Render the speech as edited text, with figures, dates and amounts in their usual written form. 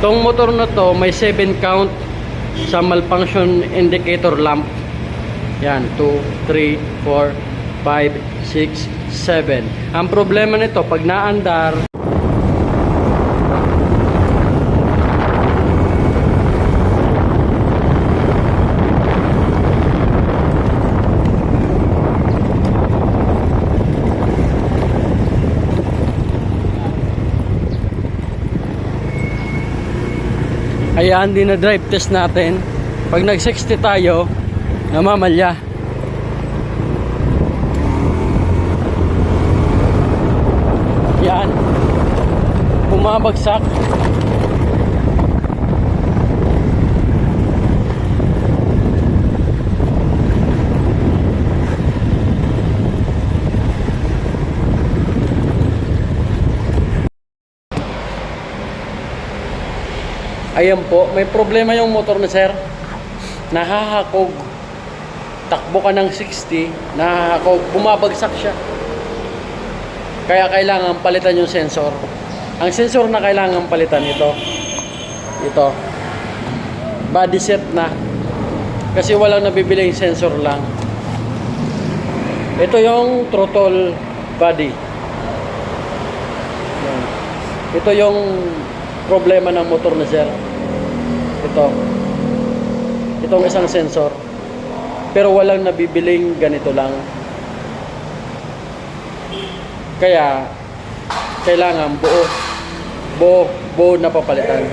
Tong motor na to may 7 count sa malfunction indicator lamp. Yan, 2, 3, 4, 5, 6, 7. Ang problema nito pag naandar, ayan, din na drive test natin. Pag nag 60 tayo, namamalya. Yan, bumabagsak. Ayan po, may problema yung motor na sir. Nahahakog. Takbo ka ng 60, nahahakog, bumabagsak siya. Kaya kailangan palitan yung sensor. Ang sensor na kailangan palitan ito. Body set na. Kasi walang nabibiling sensor lang. Ito yung throttle body. Ito yung problema ng motor na sir. Itong isang sensor. Pero walang nabibiling ganito lang. Kaya kailangan buo na papalitan.